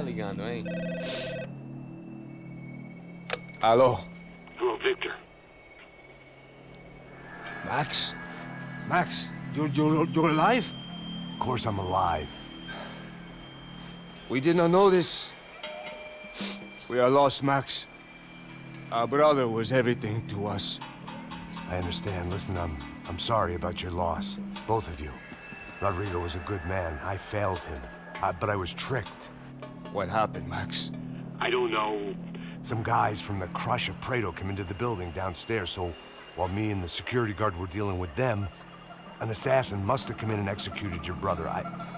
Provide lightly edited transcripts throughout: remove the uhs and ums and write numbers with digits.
ligando, hein? Alô? Hello, Victor. Max? Max, you're alive? Of course I'm alive. We did not know this. We are lost, Max. Our brother was everything to us. I understand. Listen, I'm sorry about your loss. Both of you. Rodrigo was a good man. I failed him. But I was tricked. What happened, Max? I don't know. Some guys from the Crush of Prado came into the building downstairs, so while me and the security guard were dealing with them, an assassin must have come in and executed your brother.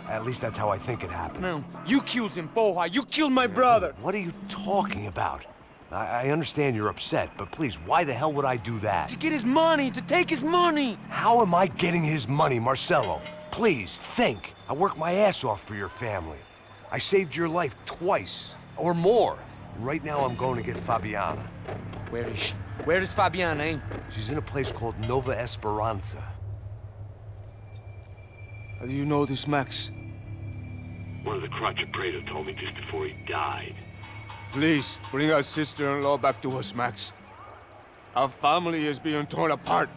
At least that's how I think it happened. No, you killed him, porra! You killed my brother! What are you talking about? I understand you're upset, but please, why the hell would I do that? To get his money, to take his money! How am I getting his money, Marcelo? Please, think. I worked my ass off for your family. I saved your life twice, or more. And right now I'm going to get Fabiana. Where is she? Where is Fabiana, eh? She's in a place called Nova Esperanza. How do you know this, Max? One of the Crotch of Prado told me just before he died. Please, bring our sister-in-law back to us, Max. Our family is being torn apart.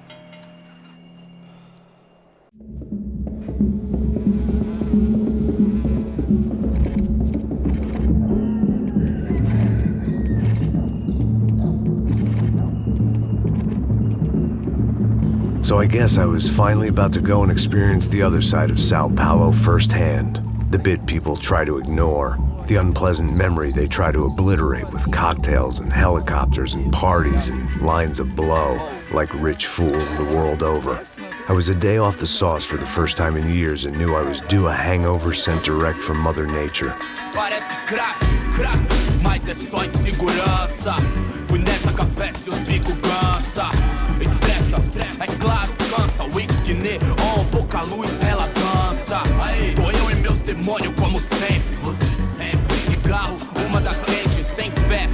So I guess I was finally about to go and experience the other side of Sao Paulo firsthand. The bit people try to ignore. The unpleasant memory they try to obliterate with cocktails and helicopters and parties and lines of blow, like rich fools the world over. I was a day off the sauce for the first time in years and knew I was due a hangover sent direct from Mother Nature. Parece crack, crack, mas é só insegurança. Fui nessa capécia, os bico cansa. Expressa, é claro, cansa. Whisky, neon, pouca luz, ela dança. Tô eu e meus demônios como sempre. Você sempre. Cigarro, uma da frente, sem fé.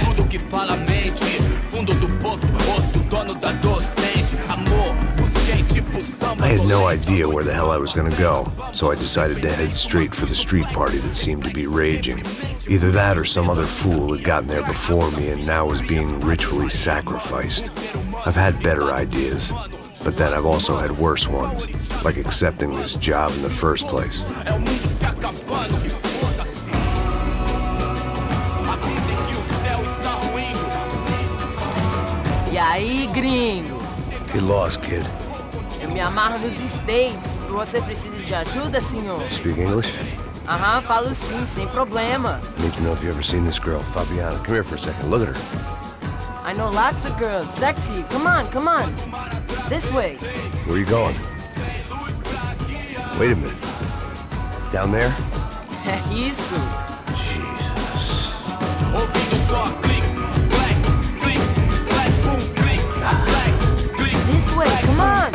Tudo que fala mente. Fundo do poço, osso, dono da docente. Amor, busquei tipo samba. I had no idea where the hell I was gonna go, so I decided to head straight for the street party that seemed to be raging. Either that or some other fool had gotten there before me and now was being ritually sacrificed. I've had better ideas, but then I've also had worse ones, like accepting this job in the first place. E aí, gringo? Get lost, kid. Eu me amarro nos States. Você precisa de ajuda, senhor? Speak English? Aham, falo sim, sem problema. Need to know if you ever seen this girl, Fabiana. Come here for a second. Look at her. I know lots of girls. Sexy. Come on, come on. This way. Where are you going? Wait a minute. Down there? É isso. Jesus. This way, come on.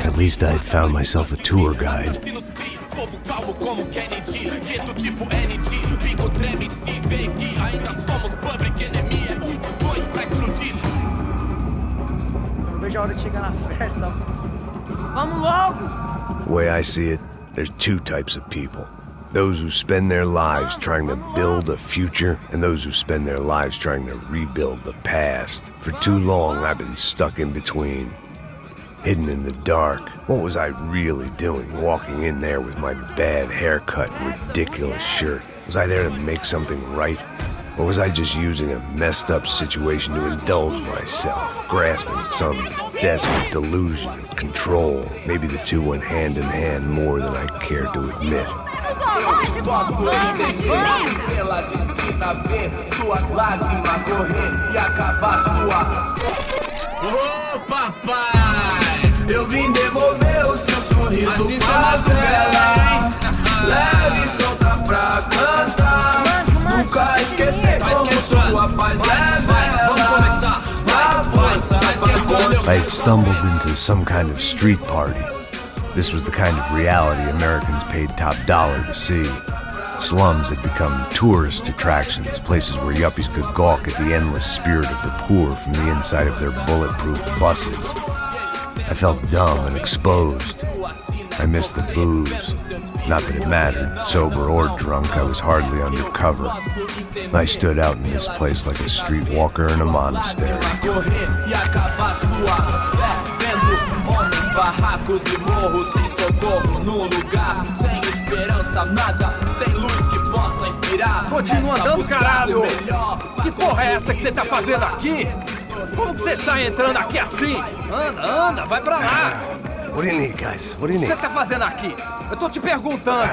At least I had found myself a tour guide. Vamos logo. The way I see it, there's two types of people. Those who spend their lives trying to build a future, and those who spend their lives trying to rebuild the past. For too long, I've been stuck in between. Hidden in the dark. What was I really doing walking in there with my bad haircut and ridiculous shirt? Was I there to make something right? Or was I just using a messed up situation to indulge myself, grasping at some desperate delusion of control? Maybe the two went hand in hand more than I cared to admit. Ô papai, eu vim devolver o seu sorriso favela. Leve e solta pra cantar. Nunca esquecer como sua paz é bela. I had stumbled into some kind of street party. This was the kind of reality Americans paid top dollar to see. Slums had become tourist attractions, places where yuppies could gawk at the endless spirit of the poor from the inside of their bulletproof buses. I felt dumb and exposed. I missed the booze. Not that it mattered. Sober or drunk, I was hardly undercover. I stood out in this place like a streetwalker in a monastery. Barracos e morros sem socorro num lugar sem esperança, nada, sem luz que possa inspirar. Continua andando, caralho! Que porra é essa que você tá fazendo aqui? Como que você sai entrando aqui assim? Anda, vai pra lá! What do you need, guys? What do you O que need? você tá fazendo aqui? Eu tô te perguntando.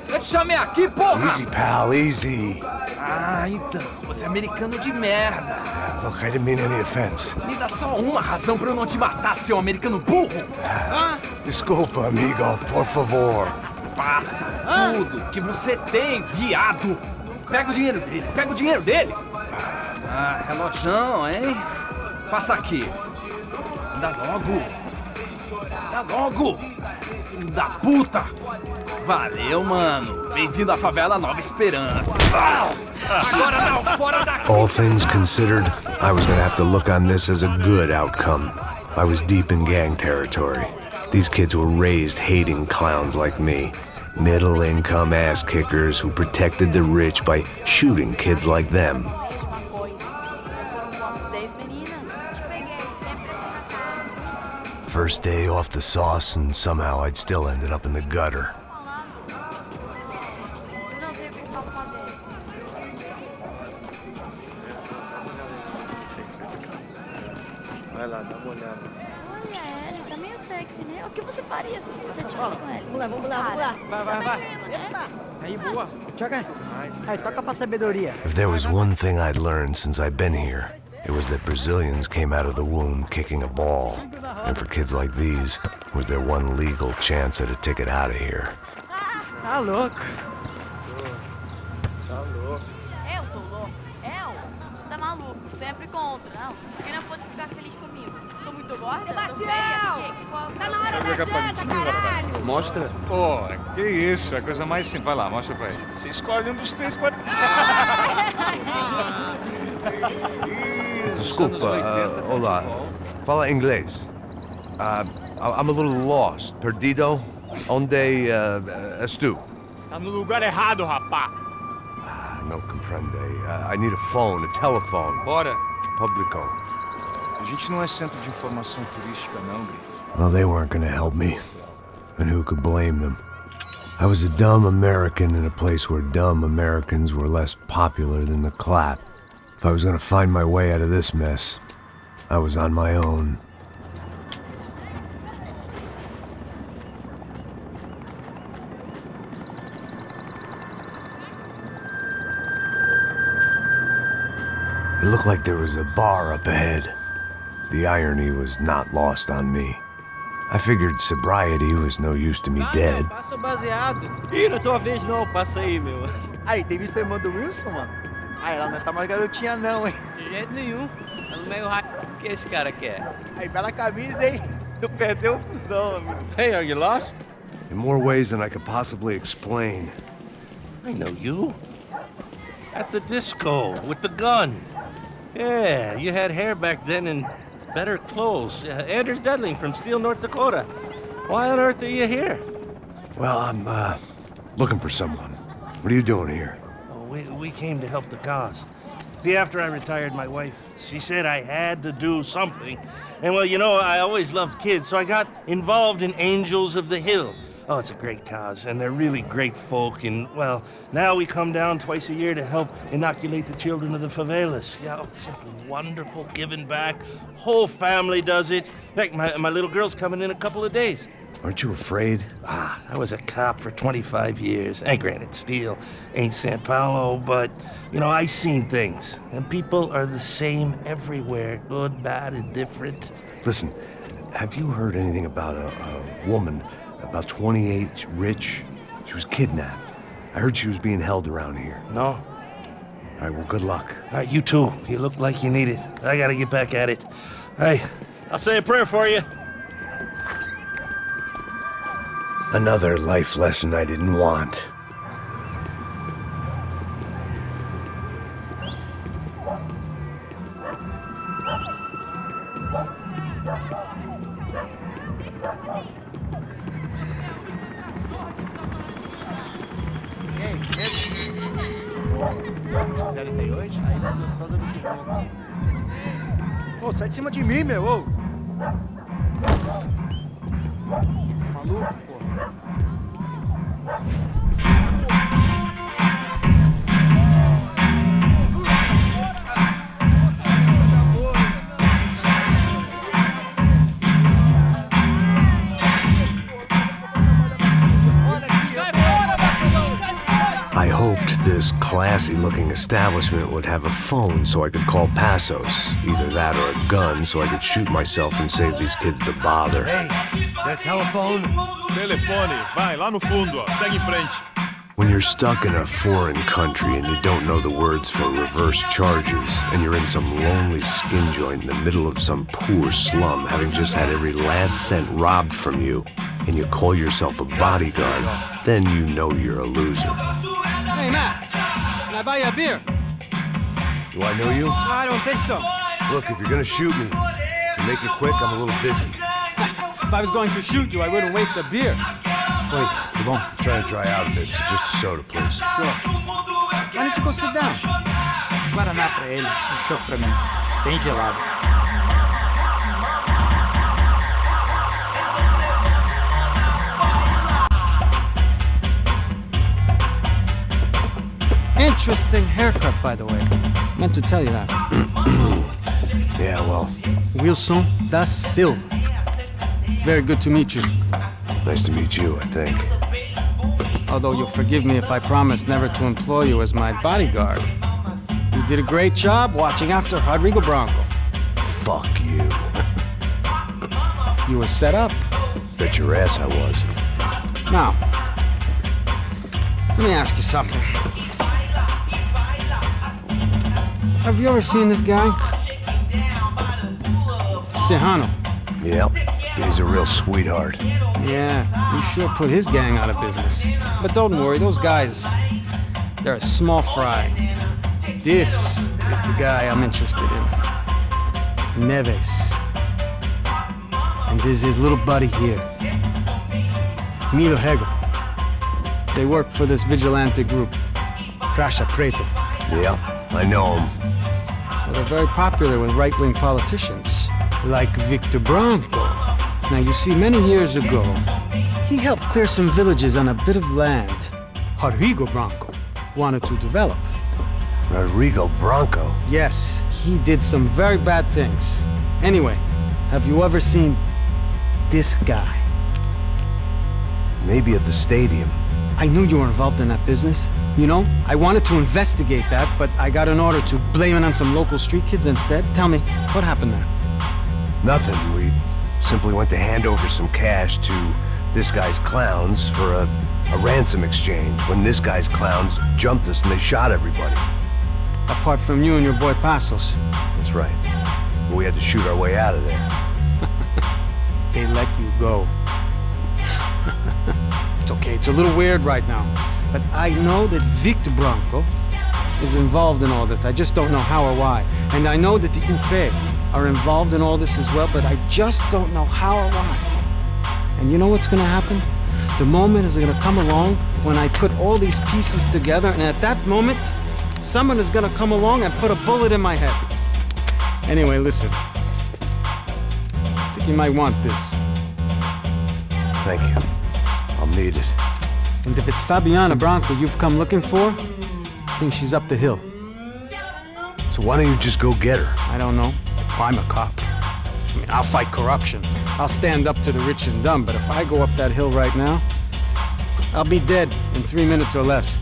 Eu te chamei aqui, porra! Easy, pal, easy. Ah, então, você é americano de merda. Look, I didn't mean any offense. Me dá só uma razão pra eu não te matar, seu americano burro. Desculpa, amigo, por favor. Passa tudo que você tem, viado. Pega o dinheiro dele, Ah, relojão, hein? Passa aqui. Dá logo. Filho da puta. Valeu, mano. Bem-vindo à favela Nova Esperança. Agora não, fora daqui. All things considered, I was gonna have to look on this as a good outcome. I was deep in gang territory. These kids were raised hating clowns like me. Middle-income ass-kickers who protected the rich by shooting kids like them. First day off the sauce, and somehow I'd still ended up in the gutter. Vai lá, dá uma olhada. Olha, ele tá meio sexy, né? O que você faria se você estivesse com ele? Vamos lá. Vai. Aí, boa. Joga. Aí, toca pra sabedoria. If there was one thing I'd learned since I'd been here, it was that Brazilians came out of the womb kicking a ball. And for kids like these, it was their one legal chance at a ticket out of here. Tá louco. Eu tô louco. Você tá maluco. Sempre contra. Não. Porque não pode ficar feliz comigo. Tô muito gorda. Sebastião! Tá na hora da janta, caralho! Mostra. Pô, que isso, é a coisa mais simples. Vai lá, mostra pra ele. Você escolhe um dos três pode... Desculpa, olá. Fala inglês. I'm a little lost. Perdido? Onde estou? Tá no lugar errado, rapá. No comprende. I need a phone, a telephone. Bora. Publico. A gente não é centro de informação turística, não, Grito. Well, they weren't gonna help me. And who could blame them? I was a dumb American in a place where dumb Americans were less popular than the clap. If I was gonna find my way out of this mess, I was on my own. It looked like there was a bar up ahead. The irony was not lost on me. I figured sobriety was no use to me dead. Passa baseado. Ih, não é tua vez não, passa aí, meu. Aí, tem visto a irmã do Wilson, mano? Aí, ela não tá mais garotinha não, hein? De jeito nenhum. Tá no meio raio. O que esse cara quer? Aí, bela camisa, hein? Tu perdeu o fusão, amigo. Hey, are you lost? In more ways than I could possibly explain. I know you. At the disco, with the gun. Yeah, you had hair back then and better clothes. Anders Dudley from Steele, North Dakota. Why on earth are you here? Well, I'm, looking for someone. What are you doing here? Oh, we came to help the cause. See, after I retired, my wife, she said I had to do something. And, well, you know, I always loved kids, so I got involved in Angels of the Hill. Oh, it's a great cause, and they're really great folk, and, well, now we come down twice a year to help inoculate the children of the favelas. Yeah, oh, simply wonderful, giving back. Whole family does it. In fact, my little girl's coming in a couple of days. Aren't you afraid? I was a cop for 25 years. And granted, Steele ain't San Paulo, but, you know, I seen things. And people are the same everywhere, good, bad, and different. Listen, have you heard anything about a woman about 28, rich? She was kidnapped. I heard she was being held around here. No? All right, well, good luck. All right, you too. You look like you need it. I gotta get back at it. Hey, I'll say a prayer for you. Another life lesson I didn't want. Quiser ir hoje? Aí mais gostosa do que nunca. Ô, sai de cima de mim, meu, ô! Maluco, pô. I hoped this classy-looking establishment would have a phone so I could call Passos. Either that or a gun so I could shoot myself and save these kids the bother. Hey, that telephone? Telefone, vai, lá no fundo, ó. Segue em frente. When you're stuck in a foreign country and you don't know the words for reverse charges, and you're in some lonely skin joint in the middle of some poor slum, having just had every last cent robbed from you, and you call yourself a bodyguard, then you know you're a loser. Hey, Matt. Can I buy you a beer? Do I know you? I don't think so. Look, if you're gonna shoot me, make it quick, I'm a little busy. If I was going to shoot you, I wouldn't waste a beer. Wait, come on. I'm trying to dry out a bit, so just a soda, please. Sure. Why don't you go sit down? Guaraná pra ele, chopp pra mim. Bem gelado. Interesting haircut, by the way. Meant to tell you that. Yeah, well, Wilson da Silva. Very good to meet you. nice to meet you, I think. Although you'll forgive me if I promise never to employ you as my bodyguard. You did a great job watching after Rodrigo Bronco. Fuck you. You were set up. Bet your ass I was. Now, let me ask you something. Have you ever seen this guy? Serrano. Yep, he's a real sweetheart. Yeah, he sure put his gang out of business. But don't worry, those guys, they're a small fry. This is the guy I'm interested in. Neves. And this is his little buddy here. Milo Hegel. They work for this vigilante group, Caixa Preta. Yeah, I know him. Well, they're very popular with right-wing politicians, like Victor Bronco. Now, you see, many years ago, he helped clear some villages on a bit of land Rodrigo Bronco wanted to develop. Rodrigo Bronco? Yes, he did some very bad things. Anyway, have you ever seen this guy? Maybe at the stadium. I knew you were involved in that business. You know, I wanted to investigate that, but I got an order to blame it on some local street kids instead. Tell me, what happened there? Nothing. We simply went to hand over some cash to this guy's clowns for a ransom exchange when this guy's clowns jumped us and they shot everybody. Apart from you and your boy Passos. That's right. But we had to shoot our way out of there. They let you go. It's okay, it's a little weird right now. But I know that Victor Bronco is involved in all this. I just don't know how or why. And I know that the UFE are involved in all this as well, but I just don't know how or why. And you know what's gonna happen? The moment is gonna come along when I put all these pieces together, and at that moment, someone is gonna come along and put a bullet in my head. Anyway, listen. I think you might want this. Thank you. I'll need it. And if it's Fabiana Bronco you've come looking for, I think she's up the hill. So why don't you just go get her? I don't know. I'm a cop. I mean, I'll fight corruption. I'll stand up to the rich and dumb, but if I go up that hill right now, I'll be dead in 3 minutes or less.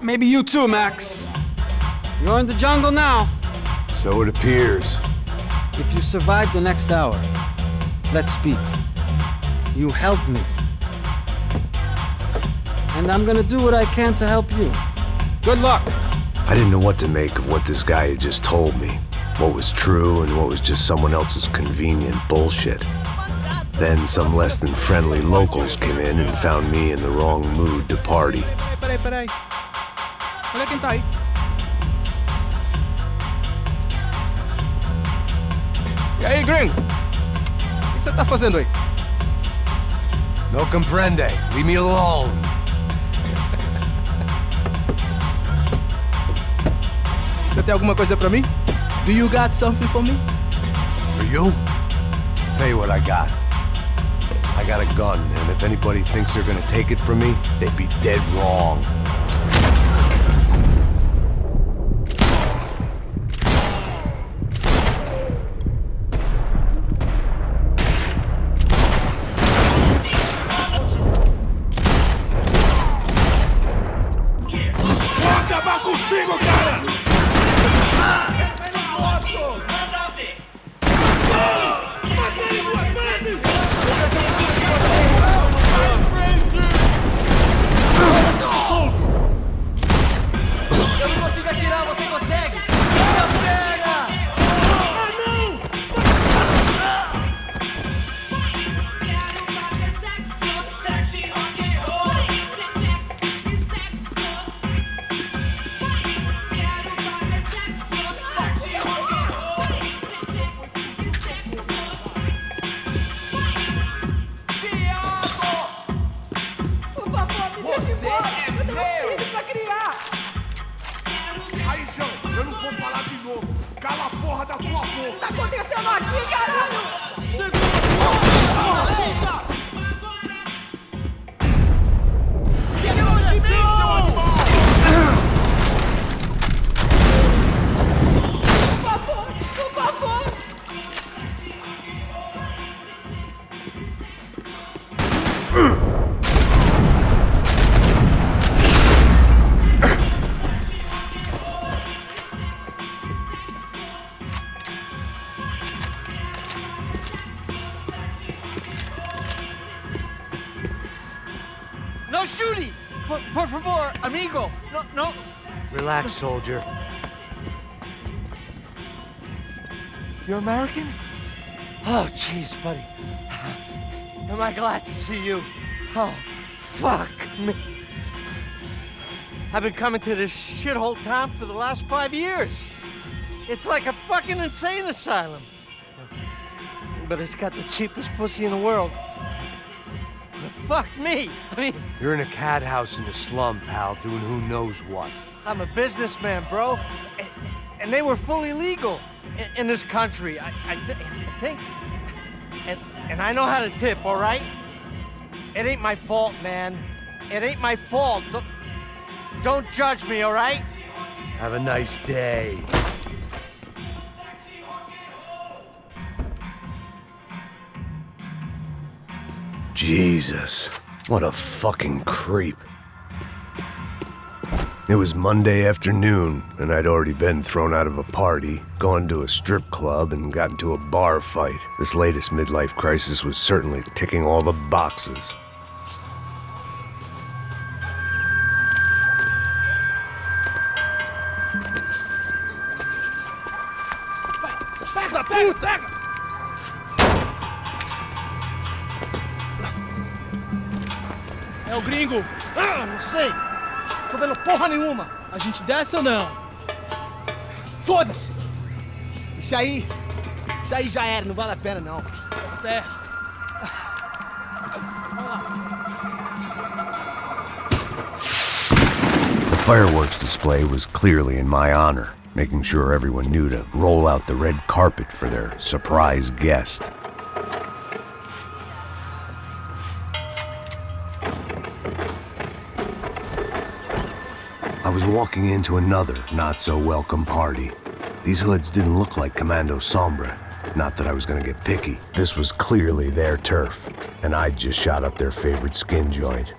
Maybe you too, Max. You're in the jungle now. So it appears. If you survive the next hour, let's speak. You helped me. And I'm gonna do what I can to help you. Good luck! I didn't know what to make of what this guy had just told me. What was true and what was just someone else's convenient bullshit. Then some less than friendly locals came in and found me in the wrong mood to party. Peraí. Olha quem tá aí. E aí, gringo? O que você tá fazendo aí? No comprende. Leave me alone. tem alguma coisa pra mim? Do you got something for me? For you? Tell you what I got. I got a gun, and if anybody thinks they're gonna take it from me, they'd be dead wrong. Vou acabar contigo, cara! Eu não consigo atirar, você consegue? Minha perna! Ah, não! Por favor, me deixe embora! Eu tenho um filho pra criar! Aí, João, eu não vou falar de novo. Cala a porra da tua boca. O que tá acontecendo aqui, caralho? Segura! Fique longe de mim, seu animal! Por favor, por favor! No shooting! Por favor, amigo! No! Relax, soldier. You're American? Oh, jeez, buddy. Am I glad to see you? Oh, fuck me. I've been coming to this shithole town for the last 5 years. It's like a fucking insane asylum. But it's got the cheapest pussy in the world. Fuck me! I mean, You're in a cat house in the slum, pal, doing who knows what. I'm a businessman, bro. And they were fully legal in this country, I think. And I know how to tip, all right? It ain't my fault, man. It ain't my fault. Don't judge me, all right? Have a nice day. Jesus, what a fucking creep. It was Monday afternoon, and I'd already been thrown out of a party, gone to a strip club, and got into a bar fight. This latest midlife crisis was certainly ticking all the boxes. Da puta! É o gringo. Ah, não sei. Tô vendo porra nenhuma. A gente desce ou não? Foda-se. Isso aí já era, não vale a pena não. Tá certo. The fireworks display was clearly in my honor, making sure everyone knew to roll out the red carpet for their surprise guest. I was walking into another not-so-welcome party. These hoods didn't look like Commando Sombra. Not that I was gonna get picky. This was clearly their turf, and I'd just shot up their favorite skin joint.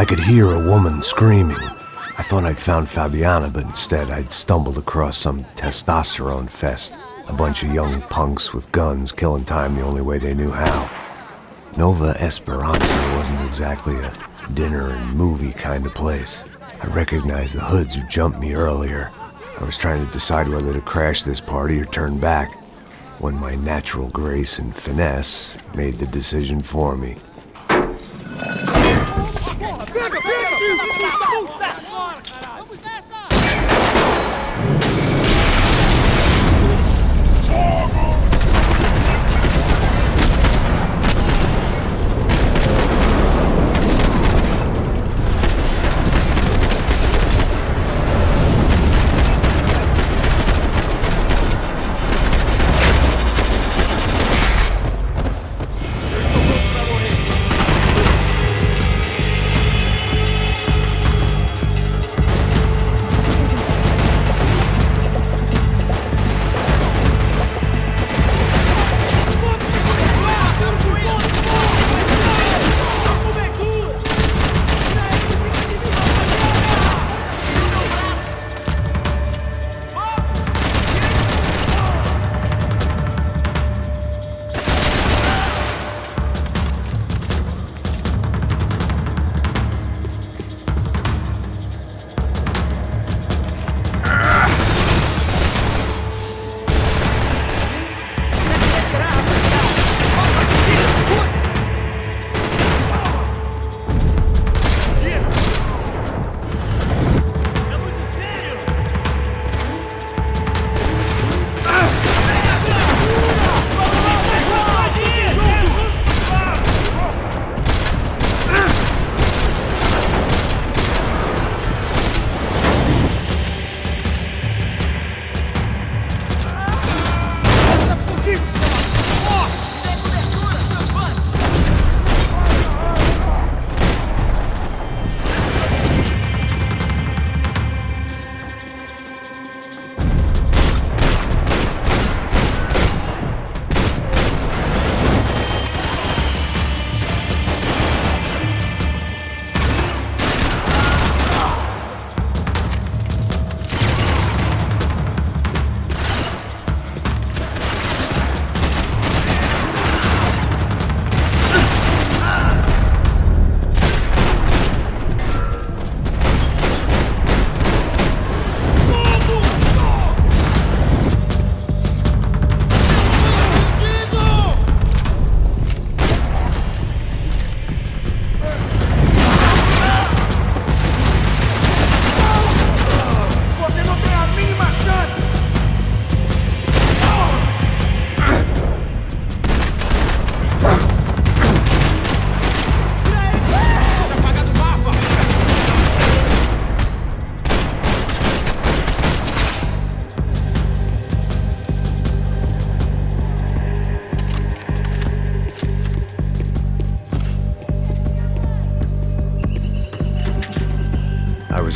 I could hear a woman screaming. I thought I'd found Fabiana, but instead I'd stumbled across some testosterone fest. A bunch of young punks with guns killing time the only way they knew how. Nova Esperanza wasn't exactly a dinner and movie kind of place. I recognized the hoods who jumped me earlier. I was trying to decide whether to crash this party or turn back, when my natural grace and finesse made the decision for me.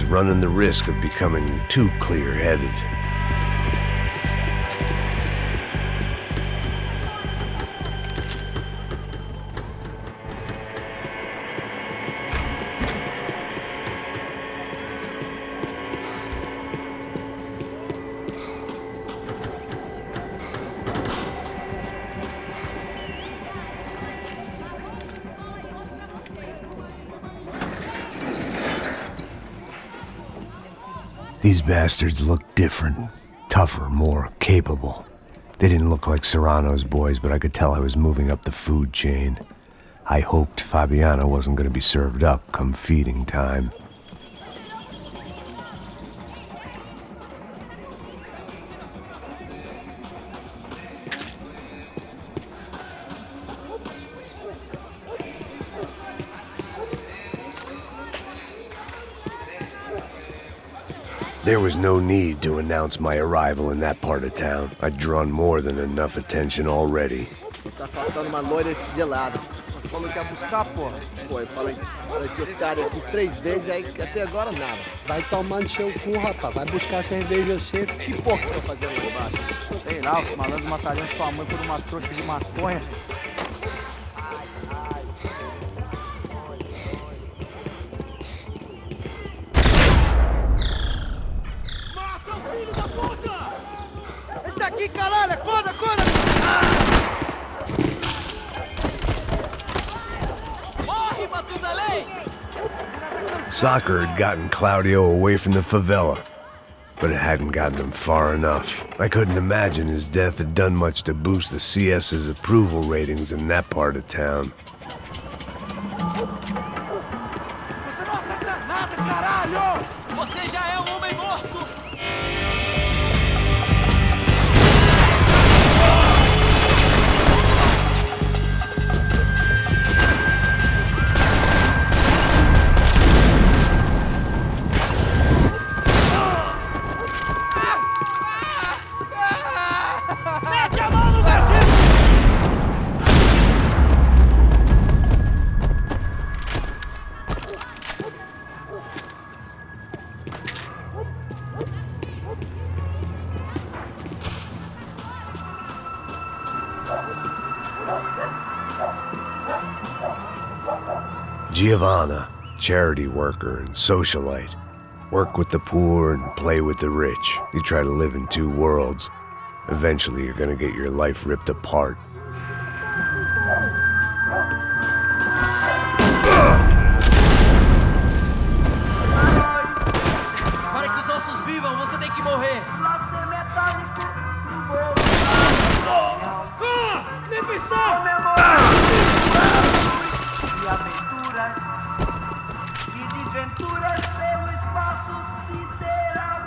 Running the risk of becoming too clear-headed. These bastards looked different, tougher, more capable. They didn't look like Serrano's boys, but I could tell I was moving up the food chain. I hoped Fabiana wasn't going to be served up come feeding time. There was no need to announce my arrival in that part of town. I'd drawn more than enough attention already. Tá faltando uma loira gelada. Você falou que ia buscar, porra? Pô, eu falei esse otário aqui 3 vezes, aí até agora nada. Vai tomando seu cu, rapaz. Vai buscar cerveja seca. Que porra que tá fazendo aí embaixo? Sei lá, os malandros matariam sua mãe por uma trouxa de maconha. aqui, caralho! Acorda, acorda! Morre, Matusalém! Soccer had gotten Claudio away from the favela, but it hadn't gotten him far enough. I couldn't imagine his death had done much to boost the CS's approval ratings in that part of town. Você não acerta nada, caralho! Você já é um homem morto! Mete a mão no gatilho! Giovanna, charity worker and socialite. Work with the poor and play with the rich. You try to live in two worlds. Eventually, you're gonna get your life ripped apart. Para que os nossos vivam, você tem que morrer! Nem pensar! E aventuras e desventuras pelo espaço sideral.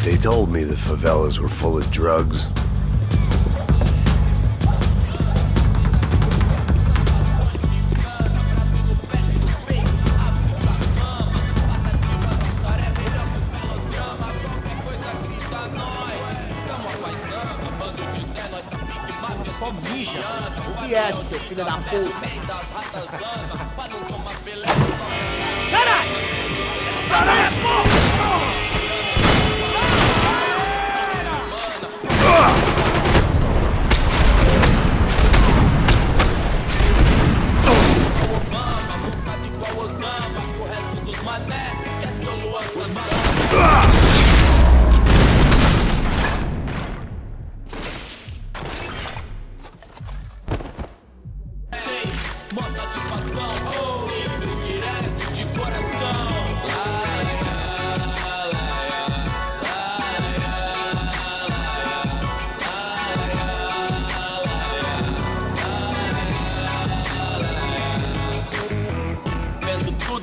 They told me the favelas were full of drugs. Só mija. O que é esse, seu filho da puta? Caralho! Caralho, porra!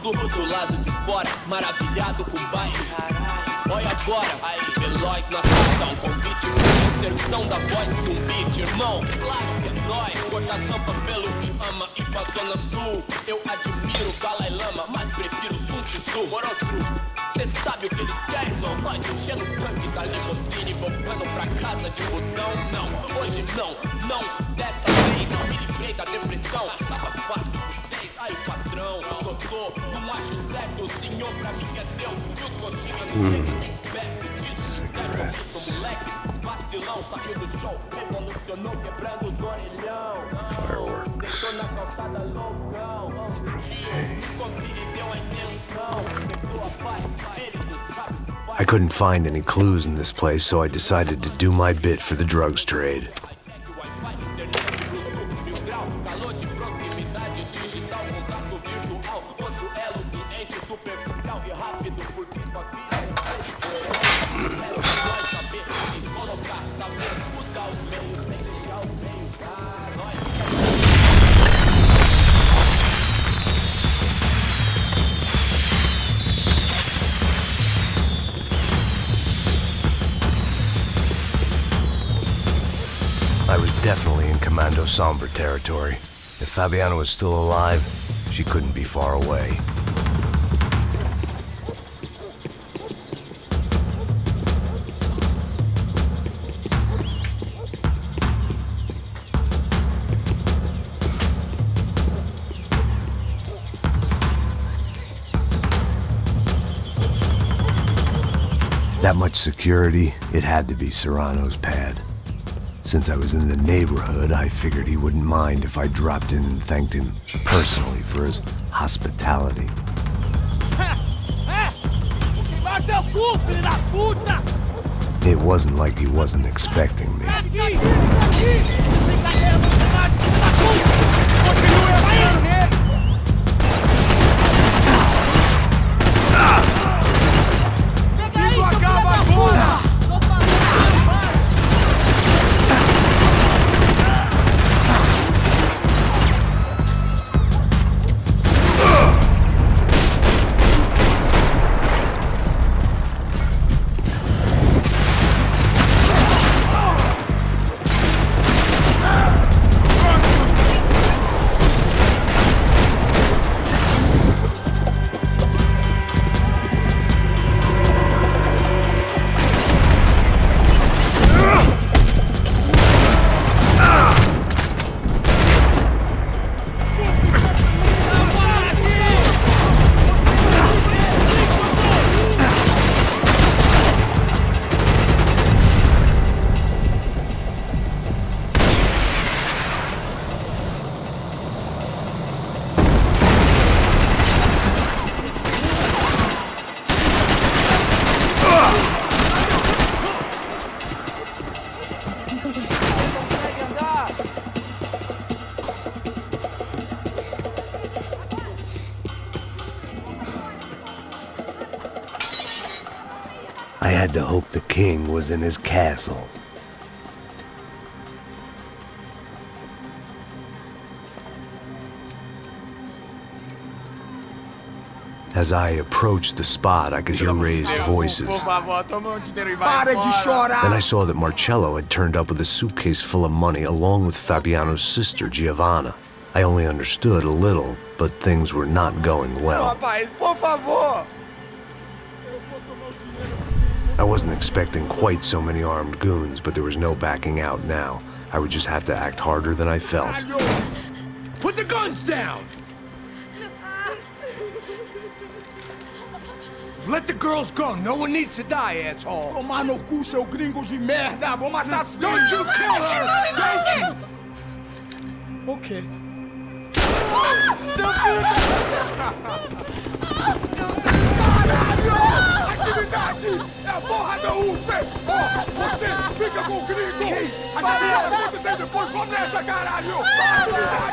Do lado de fora, maravilhado com o baile. Olha agora, aí, veloz na estação. Convite pra inserção da voz de um beat, irmão. Claro que é nóis, corta sampa pelo que ama e pra zona sul. Eu admiro o Dalai Lama, mas prefiro Sun Tzu. Morostro, cê sabe o que eles querem, irmão? Nós Mas enchendo o tanque da limusine, voltando pra casa de busão. Não, hoje não, não, dessa vez não me livrei da depressão. Tava fácil por 6, aí patrão, doutor, não acho certo, o senhor pra mim é Deus. E os coxinhas não chegam nem perto disso. Isso, moleque, vacilão, saiu do show, revolucionou, quebrando os orelhão. Deitou na calçada loucão, quando ele deu a intenção, quebrou a paz, ele não sabe. I couldn't find any clues in this place, so I decided to do my bit for the drugs trade. I was definitely in Commando Sombre territory. If Fabiana was still alive, she couldn't be far away. That much security, it had to be Serrano's pad. Since I was in the neighborhood, I figured he wouldn't mind if I dropped in and thanked him personally for his hospitality. It wasn't like he wasn't expecting me. I had to hope the king was in his castle. As I approached the spot, I could hear raised voices. Then I saw that Marcello had turned up with a suitcase full of money along with Fabiano's sister, Giovanna. I only understood a little, but things were not going well. I wasn't expecting quite so many armed goons, but there was no backing out now. I would just have to act harder than I felt. Put the guns down! Let the girls go. No one needs to die, asshole. Tomar no cu, seu gringo de merda. Vou matar sim. Don't you kill her! Don't you! Okay. Seu filho Caralho! Atividade! É a porra da UP! Ó, você fica com o gringo! A galera conta tem depois, vamos nessa, caralho! Atividade!